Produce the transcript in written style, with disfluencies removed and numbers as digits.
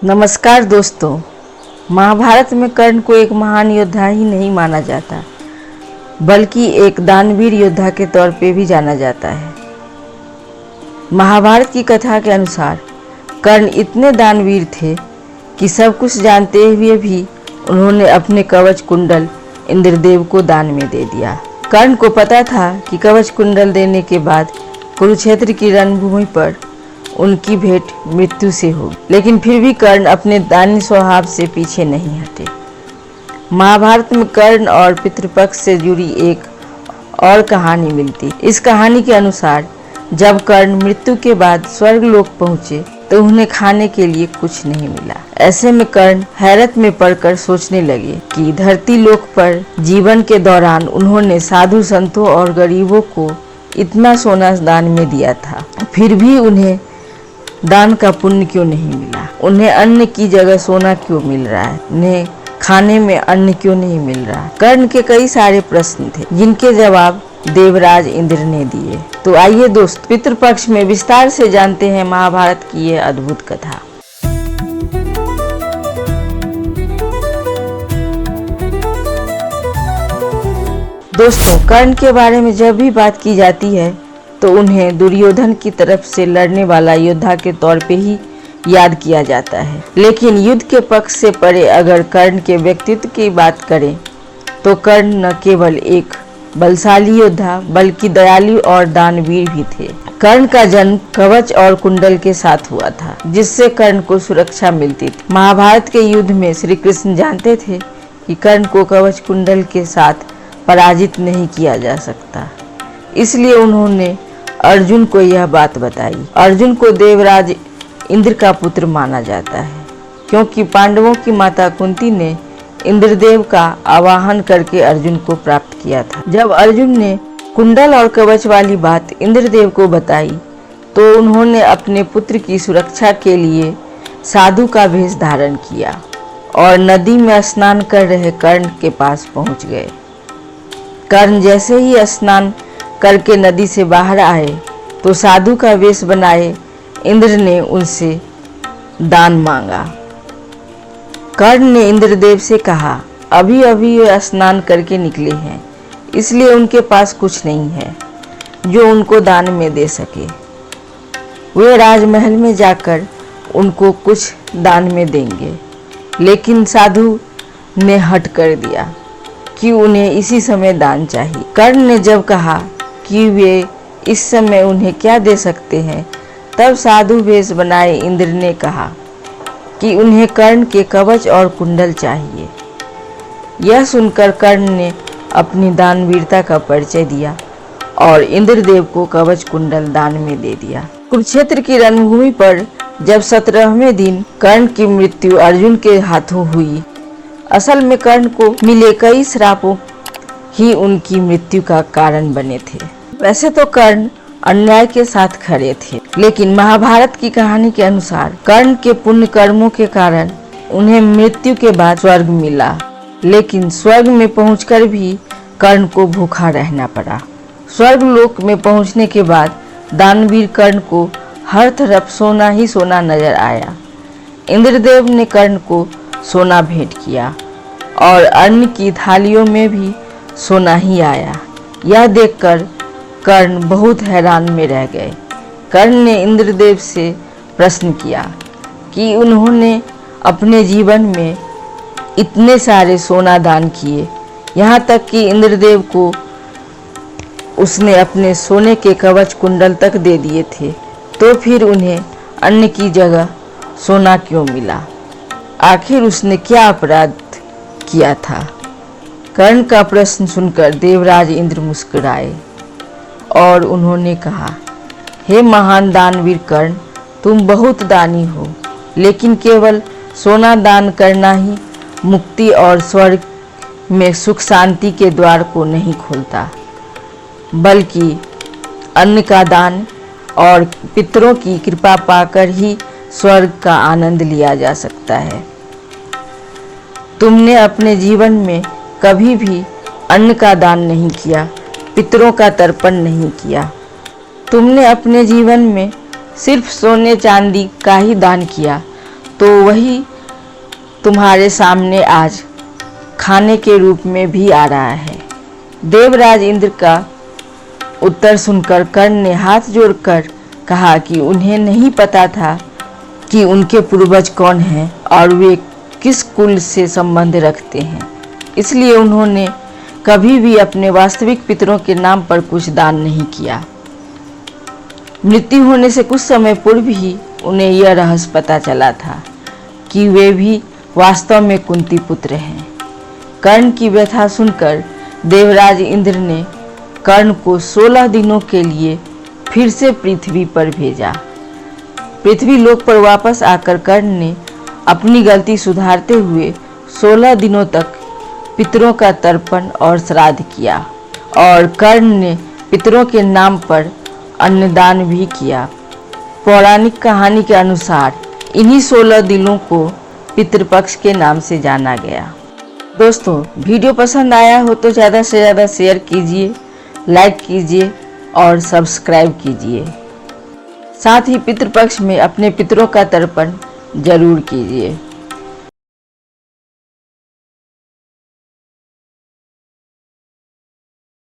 नमस्कार दोस्तों। महाभारत में कर्ण को एक महान योद्धा ही नहीं माना जाता, बल्कि एक दानवीर योद्धा के तौर पे भी जाना जाता है। महाभारत की कथा के अनुसार कर्ण इतने दानवीर थे कि सब कुछ जानते हुए भी उन्होंने अपने कवच कुंडल इंद्रदेव को दान में दे दिया। कर्ण को पता था कि कवच कुंडल देने के बाद कुरुक्षेत्र की रणभूमि पर उनकी भेंट मृत्यु से होगी, लेकिन फिर भी कर्ण अपने दानी स्वभाव से पीछे नहीं हटे। महाभारत में कर्ण और पितृपक्ष से जुड़ी एक और कहानी मिलती। इस कहानी के अनुसार जब कर्ण मृत्यु के बाद स्वर्गलोक पहुंचे तो उन्हें खाने के लिए कुछ नहीं मिला। ऐसे में कर्ण हैरत में पड़कर सोचने लगे कि धरती लोक पर जीवन के दौरान उन्होंने साधु संतों और गरीबों को इतना सोना दान में दिया था, फिर भी उन्हें दान का पुण्य क्यों नहीं मिला। उन्हें अन्न की जगह सोना क्यों मिल रहा है, उन्हें खाने में अन्न क्यों नहीं मिल रहा। कर्ण के कई सारे प्रश्न थे जिनके जवाब देवराज इंद्र ने दिए। तो आइए दोस्त, पितृपक्ष में विस्तार से जानते हैं महाभारत की यह अद्भुत कथा। दोस्तों, कर्ण के बारे में जब भी बात की जाती है तो उन्हें दुर्योधन की तरफ से लड़ने वाला योद्धा के तौर पे ही याद किया जाता है। लेकिन युद्ध के पक्ष से परे अगर कर्ण के व्यक्तित्व की बात करें तो कर्ण न केवल एक बलशाली योद्धा बल्कि दयालु और दानवीर भी थे। कर्ण का जन्म कवच और कुंडल के साथ हुआ था, जिससे कर्ण को सुरक्षा मिलती थी। महाभारत के युद्ध में श्री कृष्ण जानते थे कि कर्ण को कवच कुंडल के साथ पराजित नहीं किया जा सकता, इसलिए उन्होंने अर्जुन को यह बात बताई। अर्जुन को देवराज इंद्र का पुत्र माना जाता है, क्योंकि पांडवों की माता कुंती ने इंद्रदेव का आवाहन करके अर्जुन को प्राप्त किया था। जब अर्जुन ने कुंडल और कवच वाली बात इंद्रदेव को बताई तो उन्होंने अपने पुत्र की सुरक्षा के लिए साधु का वेश धारण किया और नदी में स्नान कर रहे कर्ण के पास पहुंच गए। कर्ण जैसे ही स्नान करके नदी से बाहर आए तो साधु का वेश बनाए इंद्र ने उनसे दान मांगा। कर्ण ने इंद्रदेव से कहा, अभी अभी वे स्नान करके निकले हैं, इसलिए उनके पास कुछ नहीं है जो उनको दान में दे सके। वे राजमहल में जाकर उनको कुछ दान में देंगे। लेकिन साधु ने हट कर दिया कि उन्हें इसी समय दान चाहिए। कर्ण ने जब कहा कि वे इस समय उन्हें क्या दे सकते हैं, तब साधु वेश बनाए इंद्र ने कहा कि उन्हें कर्ण के कवच और कुंडल चाहिए। यह सुनकर कर्ण ने अपनी दानवीरता का परिचय दिया और इंद्रदेव को कवच कुंडल दान में दे दिया। कुरुक्षेत्र की रणभूमि पर जब 17वें दिन कर्ण की मृत्यु अर्जुन के हाथों हुई, असल में कर्ण को मिले कई श्रापों ही उनकी मृत्यु का कारण बने थे। वैसे तो कर्ण अन्याय के साथ खड़े थे, लेकिन महाभारत की कहानी के अनुसार कर्ण के पुण्य कर्मों के कारण उन्हें मृत्यु के बाद स्वर्ग मिला। लेकिन स्वर्ग में पहुंचकर भी कर्ण को भूखा रहना पड़ा। स्वर्ग लोक में पहुंचने के बाद दानवीर कर्ण को हर तरफ सोना ही सोना नजर आया। इंद्रदेव ने कर्ण को सोना भेंट किया और अन्न की थालियों में भी सोना ही आया। यह देखकर कर्ण बहुत हैरान में रह गए। कर्ण ने इंद्रदेव से प्रश्न किया कि उन्होंने अपने जीवन में इतने सारे सोना दान किए, यहाँ तक कि इंद्रदेव को उसने अपने सोने के कवच कुंडल तक दे दिए थे, तो फिर उन्हें अन्न की जगह सोना क्यों मिला? आखिर उसने क्या अपराध किया था? कर्ण का प्रश्न सुनकर देवराज इंद्र मुस्कुराए और उन्होंने कहा, हे महान दानवीर कर्ण, तुम बहुत दानी हो, लेकिन केवल सोना दान करना ही मुक्ति और स्वर्ग में सुख शांति के द्वार को नहीं खोलता, बल्कि अन्न का दान और पितरों की कृपा पाकर ही स्वर्ग का आनंद लिया जा सकता है। तुमने अपने जीवन में कभी भी अन्न का दान नहीं किया, पितरों का तर्पण नहीं किया। तुमने अपने जीवन में सिर्फ सोने चांदी का ही दान किया, तो वही तुम्हारे सामने आज खाने के रूप में भी आ रहा है। देवराज इंद्र का उत्तर सुनकर कर्ण ने हाथ जोड़कर कहा कि उन्हें नहीं पता था कि उनके पूर्वज कौन हैं और वे किस कुल से संबंध रखते हैं, इसलिए उन्होंने कभी भी अपने वास्तविक पितरों के नाम पर कुछ दान नहीं किया। मृत्यु होने से कुछ समय पूर्व ही उन्हें यह रहस्य पता चला था कि वे भी वास्तव में कुंती पुत्र हैं। कर्ण की व्यथा सुनकर देवराज इंद्र ने कर्ण को 16 दिनों के लिए फिर से पृथ्वी पर भेजा। पृथ्वी लोक पर वापस आकर कर्ण ने अपनी गलती सुधारते हुए 16 दिनों तक पितरों का तर्पण और श्राद्ध किया और कर्ण ने पितरों के नाम पर अन्नदान भी किया। पौराणिक कहानी के अनुसार इन्हीं 16 दिनों को पितृपक्ष के नाम से जाना गया। दोस्तों, वीडियो पसंद आया हो तो ज़्यादा से ज़्यादा शेयर कीजिए, लाइक कीजिए और सब्सक्राइब कीजिए। साथ ही पितृपक्ष में अपने पितरों का तर्पण जरूर कीजिए।